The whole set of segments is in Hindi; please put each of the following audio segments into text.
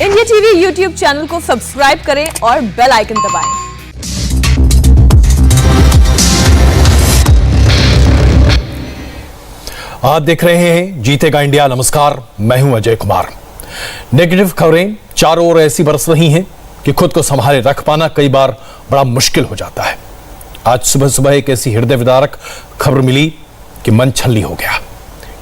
इंडिया टीवी यूट्यूब चैनल को सब्सक्राइब करें और बेल आइकन दबाएं। आप देख रहे हैं जीतेगा इंडिया। नमस्कार, मैं हूं अजय कुमार। नेगेटिव खबरें चारों ओर ऐसी बरस रही हैं कि खुद को संभाले रख पाना कई बार बड़ा मुश्किल हो जाता है। आज सुबह सुबह एक ऐसी हृदय विदारक खबर मिली कि मन छल्ली हो गया।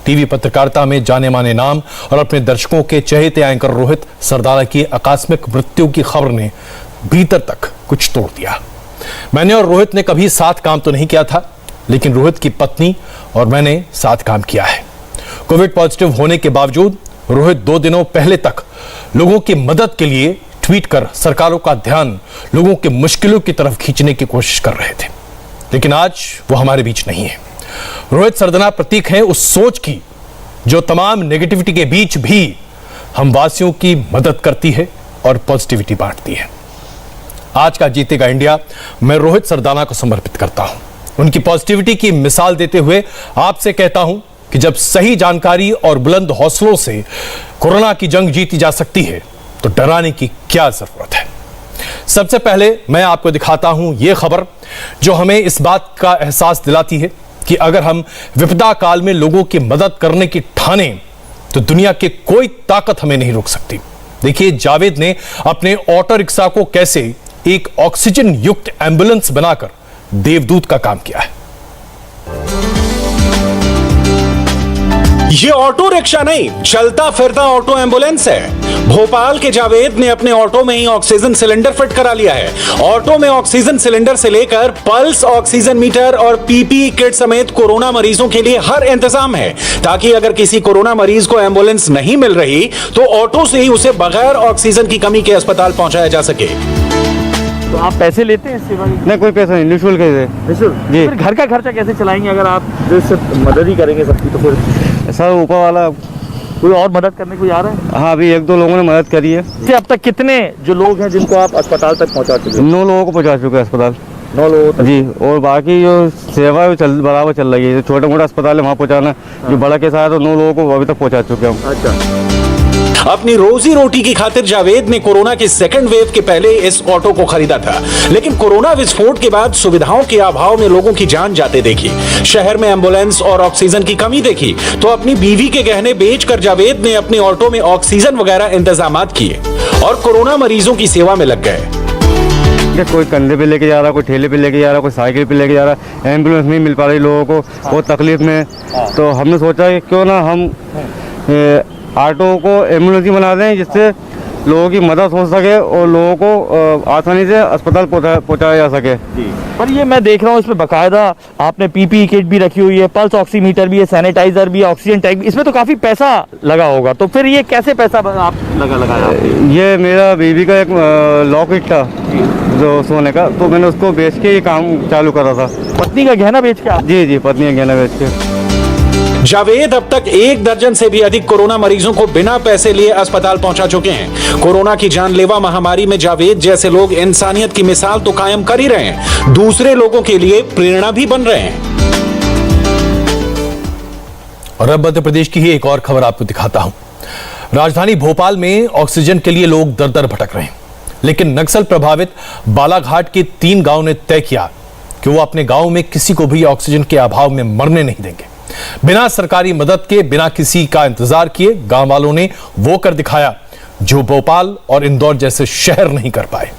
टीवी पत्रकारिता में जाने माने नाम और अपने दर्शकों के चहेते एंकर रोहित सरदाना की आकस्मिक मृत्यु की खबर ने भीतर तक कुछ तोड़ दिया। मैंने और रोहित ने कभी साथ काम तो नहीं किया था, लेकिन रोहित की पत्नी और मैंने साथ काम किया है। कोविड पॉजिटिव होने के बावजूद रोहित 2 दिनों पहले तक लोगों की मदद के लिए ट्वीट कर सरकारों का ध्यान लोगों के मुश्किलों की तरफ खींचने की कोशिश कर रहे थे, लेकिन आज वो हमारे बीच नहीं है। रोहित सरदाना प्रतीक है उस सोच की जो तमाम नेगेटिविटी के बीच भी हम वासियों की मदद करती है और पॉजिटिविटी बांटती है। आज का जीतेगा इंडिया मैं रोहित सरदाना को समर्पित करता हूं। उनकी पॉजिटिविटी की मिसाल देते हुए आपसे कहता हूं कि जब सही जानकारी और बुलंद हौसलों से कोरोना की जंग जीती जा सकती है तो डराने की क्या जरूरत है। सबसे पहले मैं आपको दिखाता हूं यह खबर जो हमें इस बात का एहसास दिलाती है कि अगर हम विपदा काल में लोगों की मदद करने की ठाने तो दुनिया की कोई ताकत हमें नहीं रोक सकती। देखिए जावेद ने अपने ऑटो रिक्शा को कैसे एक ऑक्सीजन युक्त एम्बुलेंस बनाकर देवदूत का काम किया है। ये ऑटो रिक्शा नहीं, चलता फिरता ऑटो एम्बुलेंस है। भोपाल के जावेद ने अपने ऑटो में ही ऑक्सीजन सिलेंडर फिट करा लिया है। ऑटो में ऑक्सीजन सिलेंडर से लेकर पल्स ऑक्सीजन मीटर और पीपीई किट समेत कोरोना मरीजों के लिए हर इंतजाम है, ताकि अगर किसी कोरोना मरीज को एम्बुलेंस नहीं मिल रही तो ऑटो से ही उसे बगैर ऑक्सीजन की कमी के अस्पताल पहुंचाया जा सके। तो आप पैसे लेते हैं सेवा? नहीं, कोई पैसा नहीं, निःशुल्क है। निःशुल्क जी। फिर घर का खर्चा कैसे चलाएंगे अगर आप सिर्फ मदद ही करेंगे सबकी? तो फिर सर ऊपर वाला कोई और मदद करने को आ रहा है? हाँ, अभी 1-2 लोगों ने मदद करी है। अब तक कितने जो लोग हैं जिनको आप अस्पताल तक पहुंचा चुके? 9 लोगों को पहुंचा चुके हैं अस्पताल। 9 लोगों तक जी। और बाकी जो सेवा है वो बराबर चल रही है। छोटे मोटे अस्पताल है वहाँ पहुँचाना। जो बड़ा केस आया तो 9 लोगों को अभी तक पहुँचा चुके हैं। अच्छा। अपनी रोजी रोटी की खातिर जावेद ने कोरोना की सेकंड वेव के पहले इस ऑटो को खरीदा था, लेकिन कोरोना विस्फोट के बाद सुविधाओं के अभाव में लोगों की जान जाते देखी, शहर में एम्बुलेंस और ऑक्सीजन की कमी देखी, तो अपनी बीवी के गहने बेचकर जावेद ने अपने ऑटो में ऑक्सीजन वगैरह इंतजामात किए और कोरोना मरीजों की सेवा में लग गए। कोई कंधे पे लेके जा रहा, कोई ठेले पे लेके जा रहा, कोई साइकिल पे लेके जा रहा, एम्बुलेंस नहीं मिल पा रही लोगों को, वो तकलीफ में। तो हमने सोचा कि क्यों ना हम ऑटो को एम्बुलेंस ही बना दें, जिससे लोगों की मदद हो सके और लोगों को आसानी से अस्पताल पहुंचाया जा सके। पर ये मैं देख रहा हूँ इसमें बाकायदा आपने पीपीई किट भी रखी हुई है, पल्स ऑक्सीमीटर भी है, सैनिटाइजर भी है, ऑक्सीजन टैंक भी। इसमें तो काफी पैसा लगा होगा, तो फिर ये कैसे पैसा आप लगाया? ये मेरा बीवी का एक लॉकेट था जो सोने का, तो मैंने उसको बेच के ये काम चालू करा था। पत्नी का गहना बेच के? जी, पत्नी का गहना बेच के। जावेद अब तक 1 दर्जन से भी अधिक कोरोना मरीजों को बिना पैसे लिए अस्पताल पहुंचा चुके हैं। कोरोना की जानलेवा महामारी में जावेद जैसे लोग इंसानियत की मिसाल तो कायम कर ही रहे हैं, दूसरे लोगों के लिए प्रेरणा भी बन रहे हैं। और अब मध्य प्रदेश की ही एक और खबर आपको दिखाता हूं। राजधानी भोपाल में ऑक्सीजन के लिए लोग दर दर भटक रहे हैं, लेकिन नक्सल प्रभावित बालाघाट के 3 गांव ने तय किया कि वो अपने गांव में किसी को भी ऑक्सीजन के अभाव में मरने नहीं देंगे। बिना सरकारी मदद के, बिना किसी का इंतजार किए गांव वालों ने वो कर दिखाया जो भोपाल और इंदौर जैसे शहर नहीं कर पाए।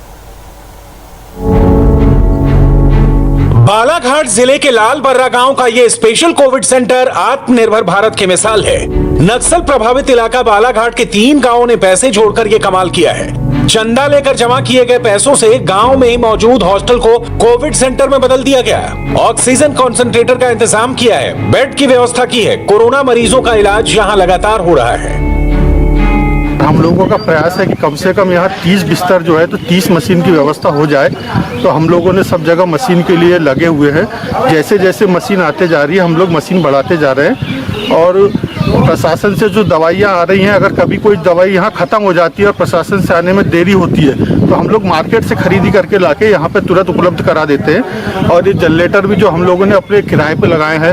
बालाघाट जिले के लालबर्रा गांव का यह स्पेशल कोविड सेंटर आत्मनिर्भर भारत की मिसाल है। नक्सल प्रभावित इलाका बालाघाट के 3 गांवों ने पैसे जोड़कर यह कमाल किया है। चंदा लेकर जमा किए गए पैसों से गांव में ही मौजूद हॉस्टल को कोविड सेंटर में बदल दिया गया। ऑक्सीजन कॉन्सेंट्रेटर का इंतजाम किया है, बेड की व्यवस्था की है। कोरोना मरीजों का इलाज यहां लगातार हो रहा है। हम लोगों का प्रयास है कि कम से कम यहाँ 30 बिस्तर जो है तो 30 मशीन की व्यवस्था हो जाए। तो हम लोगों ने सब जगह मशीन के लिए लगे हुए हैं। जैसे जैसे मशीन आते जा रही है हम लोग मशीन बढ़ाते जा रहे हैं और प्रशासन से जो दवाइयाँ आ रही हैं, अगर कभी कोई दवाई यहाँ ख़त्म हो जाती है और प्रशासन से आने में देरी होती है तो हम लोग मार्केट से खरीदी करके लाके यहाँ पे तुरंत उपलब्ध करा देते हैं। और ये जनरेटर भी जो हम लोगों ने अपने किराए पे लगाए हैं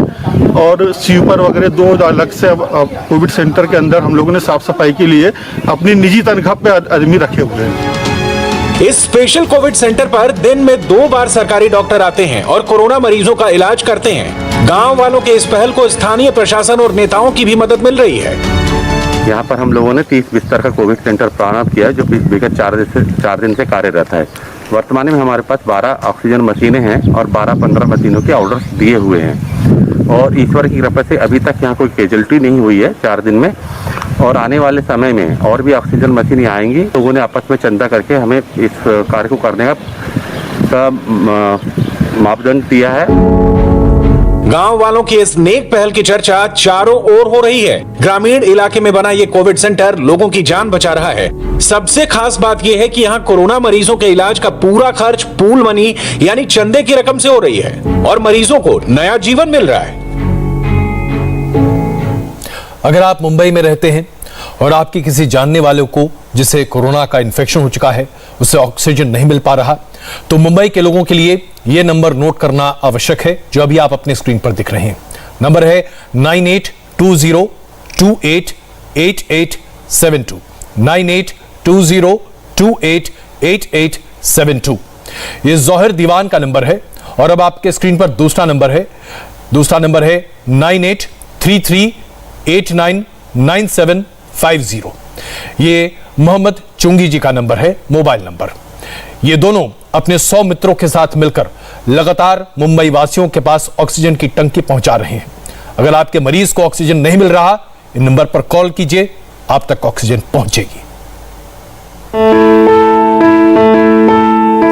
और स्वीपर वगैरह 2 अलग से कोविड सेंटर के अंदर हम लोगों ने साफ सफाई के लिए अपनी निजी तनख्वाह पे आदमी रखे हुए हैं। इस स्पेशल कोविड सेंटर पर दिन में 2 बार सरकारी डॉक्टर आते हैं और कोरोना मरीजों का इलाज करते हैं। गांव वालों के इस पहल को स्थानीय प्रशासन और नेताओं की भी मदद मिल रही है। यहाँ पर हम लोगों ने 30 बिस्तर का कोविड सेंटर प्रारंभ किया है, जो विगत 4 दिन से कार्यरत है। वर्तमान में हमारे पास 12 ऑक्सीजन मशीनें हैं और 12-15 मशीनों के ऑर्डर्स दिए हुए हैं और ईश्वर की कृपा से अभी तक यहाँ कोई कैजुअल्टी नहीं हुई है 4 दिन में। और आने वाले समय में और भी ऑक्सीजन मशीनें आएंगी। लोगों ने आपस में चंदा करके हमें इस कार्य को करने का मापदंड दिया है। गांव वालों की इस नेक पहल की चर्चा चारों ओर हो रही है। ग्रामीण इलाके में बना ये कोविड सेंटर लोगों की जान बचा रहा है। सबसे खास बात यह है कि यहाँ कोरोना मरीजों के इलाज का पूरा खर्च पूल मनी यानी चंदे की रकम से हो रही है और मरीजों को नया जीवन मिल रहा है। अगर आप मुंबई में रहते हैं और आपके किसी जानने वाले को जिसे कोरोना का इन्फेक्शन हो चुका है, उसे ऑक्सीजन नहीं मिल पा रहा, तो मुंबई के लोगों के लिए यह नंबर नोट करना आवश्यक है जो अभी आप अपने स्क्रीन पर दिख रहे हैं। नंबर है 9820288872 9820288872। ये जौहर दीवान का नंबर है। और अब आपके स्क्रीन पर दूसरा नंबर है 9833899750। ये मोहम्मद चुंगी जी का नंबर है, मोबाइल नंबर। ये दोनों अपने 100 मित्रों के साथ मिलकर लगातार मुंबई वासियों के पास ऑक्सीजन की टंकी पहुंचा रहे हैं। अगर आपके मरीज को ऑक्सीजन नहीं मिल रहा, इन नंबर पर कॉल कीजिए, आप तक ऑक्सीजन पहुंचेगी।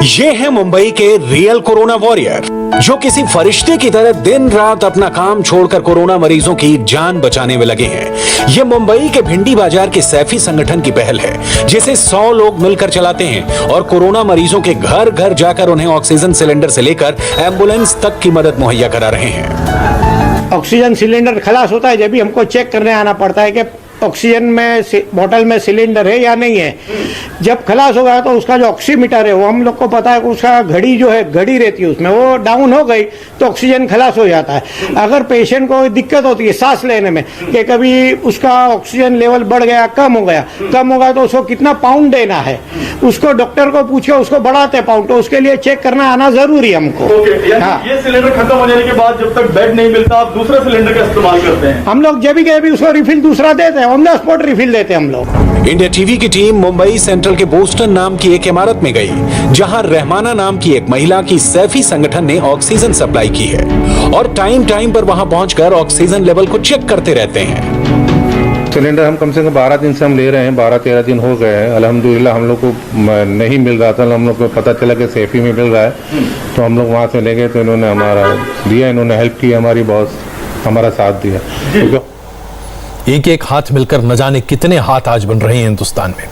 ये है मुंबई के रियल कोरोना वॉरियर, जो किसी फरिश्ते की तरह दिन रात अपना काम छोड़कर कोरोना मरीजों की जान बचाने में लगे हैं। ये मुंबई के भिंडी बाजार के सैफी संगठन की पहल है, जिसे 100 लोग मिलकर चलाते हैं और कोरोना मरीजों के घर घर जाकर उन्हें ऑक्सीजन सिलेंडर से लेकर एम्बुलेंस तक की मदद मुहैया करा रहे हैं। ऑक्सीजन सिलेंडर खलास होता है, जब भी हमको चेक करने आना पड़ता है कि ऑक्सीजन में बोतल में सिलेंडर है या नहीं है। जब खलास हो गया तो उसका जो ऑक्सीमीटर है वो हम लोग को पता है कि उसका घड़ी जो है घड़ी रहती है उसमें, वो डाउन हो गई तो ऑक्सीजन खलास हो जाता है। अगर पेशेंट को दिक्कत होती है सांस लेने में कि कभी उसका ऑक्सीजन लेवल बढ़ गया, कम हो गया तो उसको कितना पाउंड देना है, उसको डॉक्टर को पूछे, उसको बढ़ाते पाउंड, तो उसके लिए चेक करना आना जरूरी है हमको। हाँ। ये सिलेंडर खत्म हो जाने के बाद जब तक बेड नहीं मिलता आप दूसरा सिलेंडर का इस्तेमाल करते हैं? हम लोग जब भी उसको रिफिल दूसरा देते हैं, ऑन द स्पॉट रिफिल देते हैं हम लोग। इंडिया टीवी की टीम मुंबई सेंट्रल के बोस्टन नाम की एक इमारत में गई, जहां रहमाना नाम की एक महिला की सैफी संगठन ने ऑक्सीजन सप्लाई की है और टाइम पर वहां पहुंचकर ऑक्सीजन लेवल को चेक करते रहते हैं। सिलेंडर हम कम से कम 12 दिन से हम ले रहे हैं, 12-13 दिन हो गए हैं। अल्हम्दुलिल्लाह हम लोग को नहीं मिल रहा था, हम लोग को पता चला कि सैफी में मिल रहा है, तो हम लोग वहाँ से ले गए, तो इन्होंने हमारा दिया, इन्होंने हेल्प की, हमारी बहुत हमारा साथ दिया। एक एक हाथ मिलकर न जाने कितने हाथ आज बन रहे हैं हिंदुस्तान में।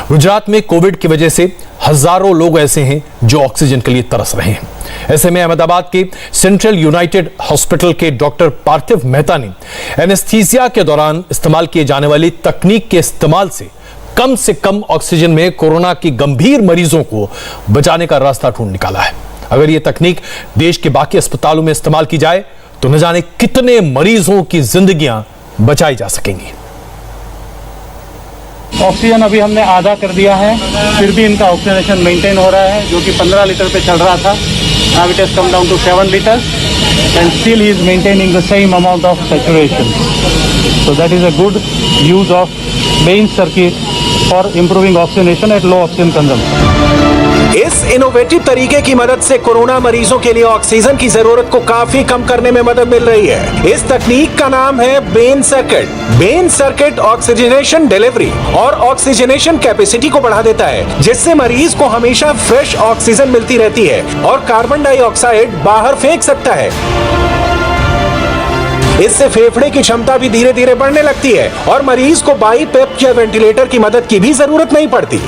गुजरात में कोविड की वजह से हजारों लोग ऐसे हैं जो ऑक्सीजन के लिए तरस रहे हैं। ऐसे में अहमदाबाद के सेंट्रल यूनाइटेड हॉस्पिटल के डॉक्टर पार्थिव मेहता ने एनेस्थीसिया के दौरान इस्तेमाल किए जाने वाली तकनीक के इस्तेमाल से कम ऑक्सीजन में कोरोना की गंभीर मरीजों को बचाने का रास्ता ढूंढ निकाला है। अगर यह तकनीक देश के बाकी अस्पतालों में इस्तेमाल की जाए तो न जाने कितने मरीजों की जिंदगियां बचाई जा सकेंगी। ऑक्सीजन अभी हमने आधा कर दिया है, फिर भी इनका ऑक्सीजनेशन मेंटेन हो रहा है, जो कि 15 लीटर पे चल रहा था। Now it has come down to 7 liters and still he is maintaining the same amount of saturation. So that is a good use of main circuit for improving oxygenation at low oxygen consumption. इस इनोवेटिव तरीके की मदद से कोरोना मरीजों के लिए ऑक्सीजन की जरूरत को काफी कम करने में मदद मिल रही है। इस तकनीक का नाम है Ben circuit. Ben circuit oxygenation delivery और ऑक्सीजनेशन कैपेसिटी को बढ़ा देता है, जिससे मरीज को हमेशा फ्रेश ऑक्सीजन मिलती रहती है और कार्बन डाइऑक्साइड बाहर फेंक सकता है। इससे फेफड़े की क्षमता भी धीरे धीरे बढ़ने लगती है और मरीज को बाईपेप या वेंटिलेटर की मदद की भी जरूरत नहीं पड़ती।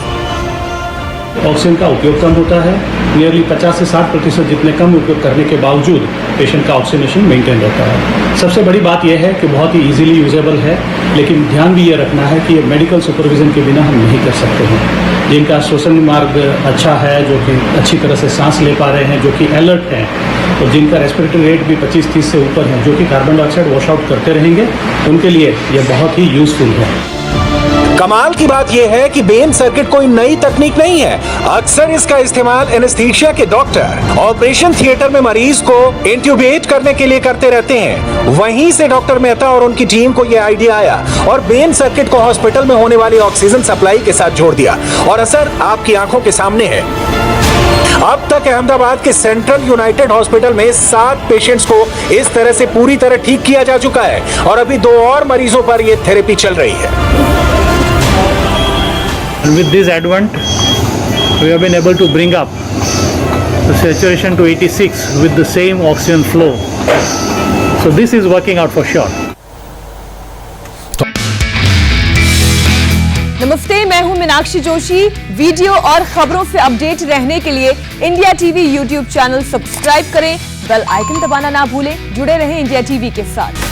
ऑक्सीजन का उपयोग कम होता है, नियरली 50 से 60% जितने कम उपयोग करने के बावजूद पेशेंट का ऑक्सीजनेशन मेंटेन रहता है। सबसे बड़ी बात यह है कि बहुत ही इजीली यूजेबल है, लेकिन ध्यान भी ये रखना है कि ये मेडिकल सुपरविजन के बिना हम नहीं कर सकते हैं। जिनका श्वसन मार्ग अच्छा है, जो कि अच्छी तरह से सांस ले पा रहे हैं, जो कि अलर्ट हैं, और जिनका रेस्पिरेटरी रेट भी 25-30 से ऊपर है, जो कि कार्बन डाइऑक्साइड वॉश आउट करते रहेंगे, उनके लिए ये बहुत ही यूजफुल है। कमाल की बात यह है कि बेन सर्किट कोई नई तकनीक नहीं है। अक्सर इसका इस्तेमाल एनेस्थीसिया के डॉक्टर ऑपरेशन थिएटर में मरीज को इंट्यूबेट करने के लिए करते रहते हैं। वहीं से डॉक्टर मेहता और उनकी टीम को यह आइडिया आया और बेन सर्किट को हॉस्पिटल में होने वाली ऑक्सीजन सप्लाई के साथ जोड़ दिया, और असर आपकी आंखों के सामने है। अब तक अहमदाबाद के सेंट्रल यूनाइटेड हॉस्पिटल में 7 पेशेंट्स को इस तरह से पूरी तरह ठीक किया जा चुका है, और अभी 2 और मरीजों पर यह थेरेपी चल रही है। And with this advent, we have been able to bring up the saturation to 86 with the same oxygen flow. So this is working out for sure. नमस्ते, मैं हूं मीनाक्षी जोशी। वीडियो और खबरों से अपडेट रहने के लिए India TV YouTube channel subscribe करें, बेल आइकन दबाना ना भूलें। जुड़े रहें इंडिया टीवी के साथ।